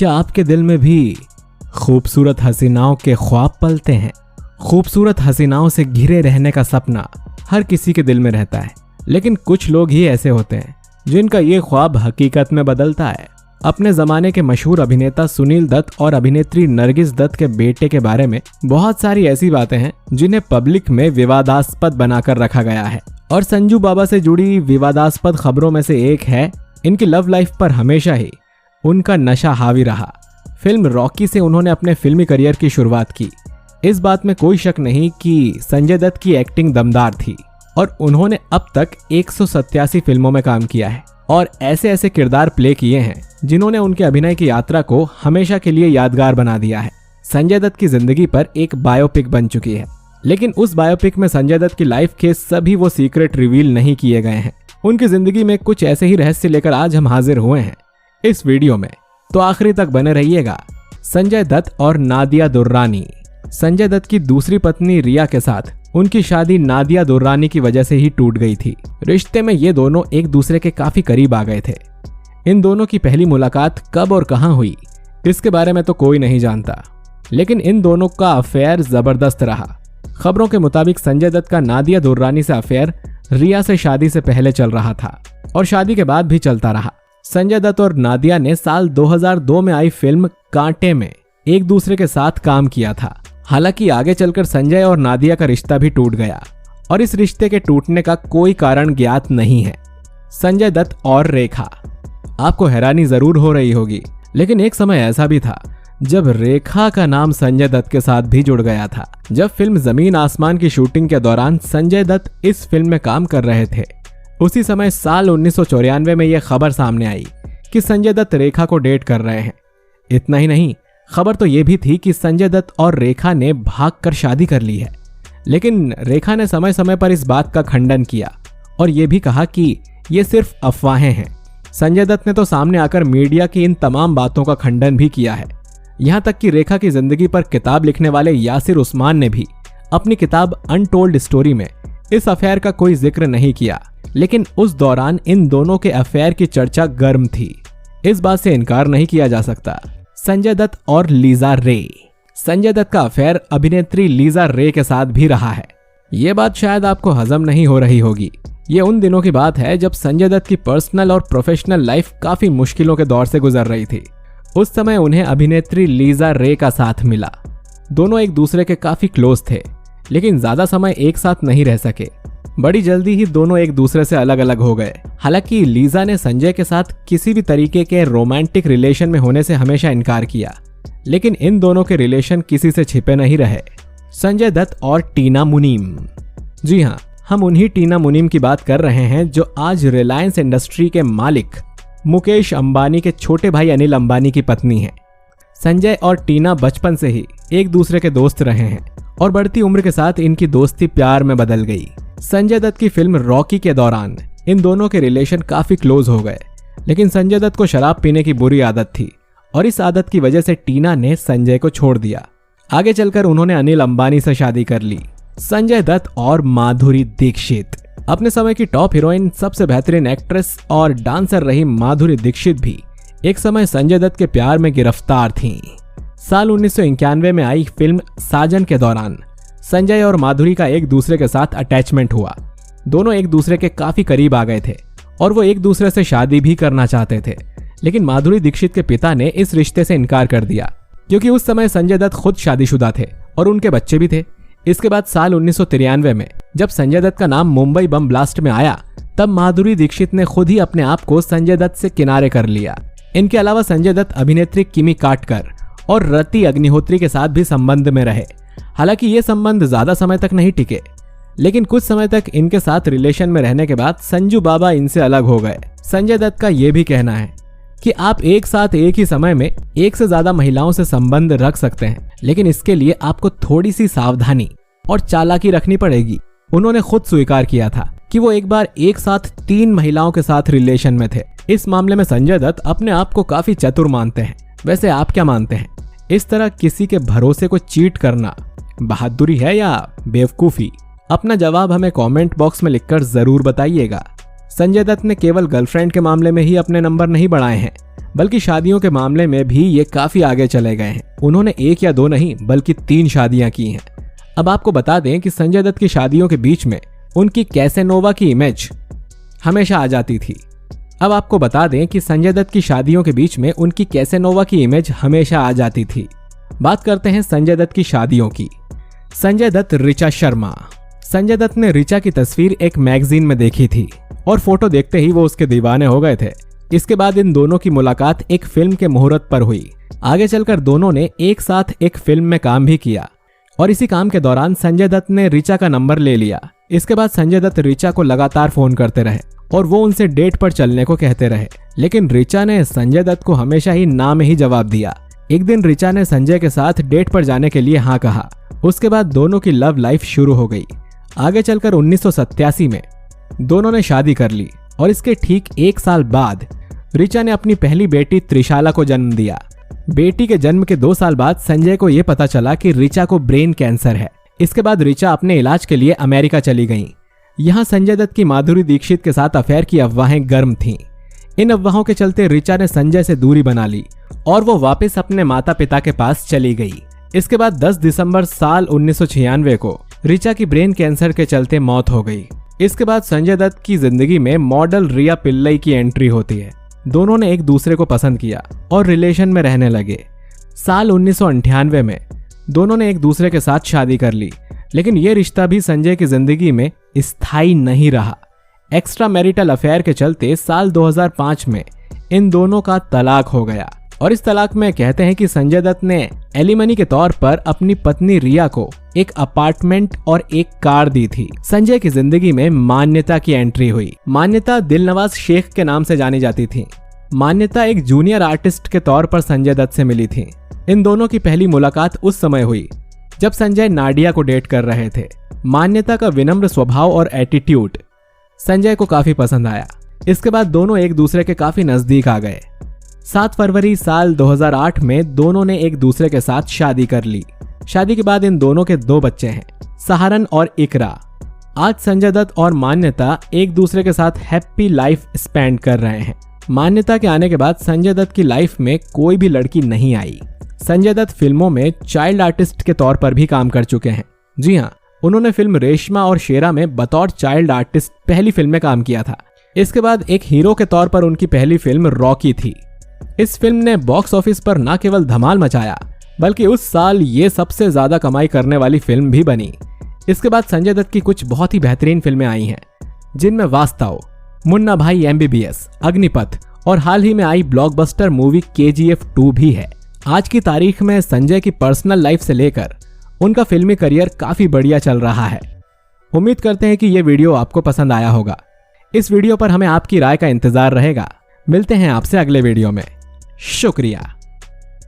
क्या आपके दिल में भी खूबसूरत हसीनाओं के ख्वाब पलते हैं? खूबसूरत हसीनाओं से घिरे रहने का सपना हर किसी के दिल में रहता है, लेकिन कुछ लोग ही ऐसे होते हैं जिनका ये ख्वाब हकीकत में बदलता है। अपने जमाने के मशहूर अभिनेता सुनील दत्त और अभिनेत्री नरगिस दत्त के बेटे के बारे में बहुत सारी ऐसी बातें हैं जिन्हें पब्लिक में विवादास्पद बनाकर रखा गया है। और संजू बाबा से जुड़ी विवादास्पद खबरों में से एक है इनकी लव लाइफ पर हमेशा ही उनका नशा हावी रहा। फिल्म रॉकी से उन्होंने अपने फिल्मी करियर की शुरुआत की। इस बात में कोई शक नहीं कि संजय दत्त की एक्टिंग दमदार थी और उन्होंने अब तक 187 फिल्मों में काम किया है और ऐसे ऐसे किरदार प्ले किए हैं जिन्होंने उनके अभिनय की यात्रा को हमेशा के लिए यादगार बना दिया है। संजय दत्त की जिंदगी पर एक बायोपिक बन चुकी है, लेकिन उस बायोपिक में संजय दत्त की लाइफ के सभी वो सीक्रेट रिवील नहीं किए गए हैं। उनकी जिंदगी में कुछ ऐसे ही रहस्य लेकर आज हम हाजिर हुए हैं इस वीडियो में, तो आखिरी तक बने रहिएगा। संजय दत्त और नादिया दुर्रानी। संजय दत्त की दूसरी पत्नी रिया के साथ उनकी शादी नादिया दुर्रानी की वजह से ही टूट गई थी। रिश्ते में ये दोनों एक दूसरे के काफी करीब आ गए थे। इन दोनों की पहली मुलाकात कब और कहां हुई इसके बारे में तो कोई नहीं जानता, लेकिन इन दोनों का अफेयर जबरदस्त रहा। खबरों के मुताबिक संजय दत्त का नादिया दुर्रानी से अफेयर रिया से शादी से पहले चल रहा था और शादी के बाद भी चलता रहा। संजय दत्त और नादिया ने साल 2002 में आई फिल्म कांटे में एक दूसरे के साथ काम किया था। हालांकि आगे चलकर संजय और नादिया का रिश्ता भी टूट गया और इस रिश्ते के टूटने का कोई कारण ज्ञात नहीं है। संजय दत्त और रेखा। आपको हैरानी जरूर हो रही होगी, लेकिन एक समय ऐसा भी था जब रेखा का नाम संजय दत्त के साथ भी जुड़ गया था। जब फिल्म जमीन आसमान की शूटिंग के दौरान संजय दत्त इस फिल्म में काम कर रहे थे, उसी समय साल 1994 में यह खबर सामने आई कि संजय दत्त रेखा को डेट कर रहे हैं। इतना ही नहीं, खबर तो यह भी थी कि संजय दत्त और रेखा ने भागकर शादी कर ली है, लेकिन रेखा ने समय समय पर इस बात का खंडन किया और यह भी कहा कि ये सिर्फ अफवाहें हैं। संजय दत्त ने तो सामने आकर मीडिया की इन तमाम बातों का खंडन भी किया है। यहां तक कि रेखा की जिंदगी पर किताब लिखने वाले यासिर उस्मान ने भी अपनी किताब अनटोल्ड स्टोरी में इस अफेयर का कोई जिक्र नहीं किया, लेकिन उस दौरान इन दोनों के अफेयर की चर्चा गर्म थी। इस बात से इनकार नहीं किया जा सकता। संजय दत्त और लीजा रे। संजय दत्त का अफेयर अभिनेत्री लीजा रे के साथ भी रहा है। ये बात शायद आपको हजम नहीं हो रही होगी। ये उन दिनों की बात है जब संजय दत्त की पर्सनल और प्रोफेशनल लाइफ काफी मुश्किलों के दौर से गुजर रही थी। उस समय उन्हें अभिनेत्री लीजा रे का साथ मिला। दोनों एक दूसरे के काफी क्लोज थे, लेकिन ज्यादा समय एक साथ नहीं रह सके। बड़ी जल्दी ही दोनों एक दूसरे से अलग अलग हो गए। हालांकि लीजा ने संजय के साथ किसी भी तरीके के रोमांटिक रिलेशन में होने से हमेशा इनकार किया, लेकिन इन दोनों के रिलेशन किसी से छिपे नहीं रहे। संजय दत्त और टीना मुनीम। जी हाँ, हम उन्हीं टीना मुनीम की बात कर रहे हैं जो आज रिलायंस इंडस्ट्री के मालिक मुकेश अंबानी के छोटे भाई अनिल अंबानी की पत्नी है। संजय और टीना बचपन से ही एक दूसरे के दोस्त रहे हैं और बढ़ती उम्र के साथ इनकी दोस्ती प्यार में बदल गई। संजय दत्त की फिल्म रॉकी के दौरान इन दोनों के रिलेशन काफी क्लोज हो गए, लेकिन संजय दत्त को शराब पीने की बुरी आदत थी और इस आदत की वजह से टीना ने संजय को छोड़ दिया। आगे चलकर उन्होंने अनिल अंबानी से शादी कर ली। संजय दत्त और माधुरी दीक्षित। अपने समय की टॉप हीरोइन, सबसे बेहतरीन एक्ट्रेस और डांसर रही माधुरी दीक्षित भी एक समय संजय दत्त के प्यार में गिरफ्तार थीं। साल 1991 में आई फिल्म साजन के दौरान संजय और माधुरी का एक दूसरे के साथ अटैचमेंट हुआ। दोनों एक दूसरे के काफी करीब आ गए थे और वो एक दूसरे से शादी भी करना चाहते थे, लेकिन माधुरी दीक्षित के पिता ने इस रिश्ते से इनकार कर दिया क्योंकि उस समय संजय दत्त खुद शादीशुदा थे और उनके बच्चे भी थे। इसके बाद साल 1993 में जब संजय दत्त का नाम मुंबई बम ब्लास्ट में आया, तब माधुरी दीक्षित ने खुद ही अपने आप को संजय दत्त से किनारे कर लिया। इनके अलावा संजय दत्त अभिनेत्री किमी काटकर और रति अग्निहोत्री के साथ भी संबंध में रहे। हालांकि ये संबंध ज्यादा समय तक नहीं टिके, लेकिन कुछ समय तक इनके साथ रिलेशन में रहने के बाद संजू बाबा इनसे अलग हो गए। संजय दत्त का यह भी कहना है कि आप एक साथ एक ही समय में एक से ज्यादा महिलाओं से संबंध रख सकते हैं, लेकिन इसके लिए आपको थोड़ी सी सावधानी और चालाकी रखनी पड़ेगी। उन्होंने खुद स्वीकार किया था कि वो एक बार एक साथ 3 महिलाओं के साथ रिलेशन में थे। इस मामले में संजय दत्त अपने आप को काफी चतुर मानते हैं। वैसे आप क्या मानते हैं? इस तरह किसी के भरोसे को चीट करना बहादुरी है या बेवकूफी? अपना जवाब हमें कमेंट बॉक्स में लिखकर जरूर बताइएगा। संजय दत्त ने केवल गर्लफ्रेंड के मामले में ही अपने नंबर नहीं बढ़ाए हैं, बल्कि शादियों के मामले में भी ये काफी आगे चले गए हैं। उन्होंने 1 या 2 नहीं बल्कि 3 शादियां की हैं। अब आपको बता दें कि संजय दत्त की शादियों के बीच में उनकी कैसेनोवा की इमेज हमेशा आ जाती थी। अब आपको बता दें कि संजय दत्त की शादियों के बीच में उनकी कैसेनोवा की इमेज हमेशा आ जाती थी। बात करते हैं संजय दत्त की शादियों की। संजय दत्त, ऋचा शर्मा। संजय दत्त ने ऋचा की तस्वीर एक मैगजीन में देखी थी और फोटो देखते ही वो उसके दीवाने हो गए थे। इसके बाद इन दोनों की मुलाकात एक फिल्म के मुहूर्त पर हुई। आगे चलकर दोनों ने एक साथ एक फिल्म में काम भी किया और इसी काम के दौरान संजय दत्त ने ऋचा का नंबर ले लिया। इसके बाद संजय दत्त ऋचा को लगातार फोन करते रहे और वो उनसे डेट पर चलने को कहते रहे, लेकिन ऋचा ने संजय दत्त को हमेशा ही ना में ही जवाब दिया। एक दिन ऋचा ने संजय के साथ डेट पर जाने के लिए हाँ कहा। उसके बाद दोनों की लव लाइफ शुरू हो गई। आगे चलकर 1987 में दोनों ने शादी कर ली और इसके ठीक 1 साल बाद ऋचा ने अपनी पहली बेटी त्रिशाला को जन्म दिया। बेटी के जन्म के 2 साल बाद संजय को यह पता चला कि ऋचा को ब्रेन कैंसर है। इसके बाद ऋचा अपने इलाज के लिए अमेरिका चली गईं। यहाँ संजय दत्त की माधुरी दीक्षित के साथ अफेयर की अफवाहें गर्म थीं। इन अफवाहों के चलते ऋचा ने संजय से दूरी बना ली और वो वापस अपने माता पिता के पास चली गई। इसके बाद 10 दिसंबर साल 1996 को ऋचा की ब्रेन कैंसर के चलते मौत हो गई। इसके बाद संजय दत्त की जिंदगी में मॉडल रिया पिल्लई की एंट्री होती है। दोनों ने एक दूसरे को पसंद किया और रिलेशन में रहने लगे। साल 1998 में दोनों ने एक दूसरे के साथ शादी कर ली, लेकिन यह रिश्ता भी संजय की जिंदगी में स्थायी नहीं रहा। एक्स्ट्रा मैरिटल अफेयर के चलते साल 2005 में इन दोनों का तलाक हो गया और इस तलाक में कहते हैं कि संजय दत्त ने एलिमनी के तौर पर अपनी पत्नी रिया को एक अपार्टमेंट और एक कार दी थी। संजय की जिंदगी में मान्यता की एंट्री हुई। मान्यता दिलनवाज शेख के नाम से जानी जाती थी। मान्यता एक जूनियर आर्टिस्ट के तौर पर संजय दत्त से मिली थी। इन दोनों की पहली मुलाकात उस समय हुई जब संजय नाडिया को डेट कर रहे थे। मान्यता का विनम्र स्वभाव और एटीट्यूड संजय को काफी पसंद आया। इसके बाद दोनों एक दूसरे के काफी नजदीक आ गए। 7 फरवरी साल 2008 में दोनों ने एक दूसरे के साथ शादी कर ली। शादी के बाद इन दोनों के 2 बच्चे हैं, सहारन और इकरा। आज संजय दत्त और मान्यता एक दूसरे के साथ हैप्पी लाइफ स्पेंड कर रहे हैं। मान्यता के आने के बाद संजय दत्त की लाइफ में कोई भी लड़की नहीं आई। संजय दत्त फिल्मों में चाइल्ड आर्टिस्ट के तौर पर भी काम कर चुके हैं। जी हाँ, उन्होंने फिल्म रेशमा और शेरा में बतौर चाइल्ड आर्टिस्ट पहली फिल्म में काम किया था। इसके बाद एक हीरो के तौर पर उनकी पहली फिल्म रॉकी थी। इस फिल्म ने बॉक्स ऑफिस पर न केवल धमाल मचाया, बल्कि उस साल ये सबसे ज्यादा कमाई करने वाली फिल्म भी बनी। इसके बाद संजय दत्त की कुछ बहुत ही बेहतरीन फिल्में आई हैं, जिनमें वास्तव, मुन्ना भाई MBBS, अग्निपथ और हाल ही में आई ब्लॉकबस्टर मूवी KGF 2 भी है। आज की तारीख में संजय की पर्सनल लाइफ से लेकर उनका फिल्मी करियर काफी बढ़िया चल रहा है। उम्मीद करते हैं कि ये वीडियो आपको पसंद आया होगा। इस वीडियो पर हमें आपकी राय का इंतजार रहेगा। मिलते हैं आपसे अगले वीडियो में। शुक्रिया।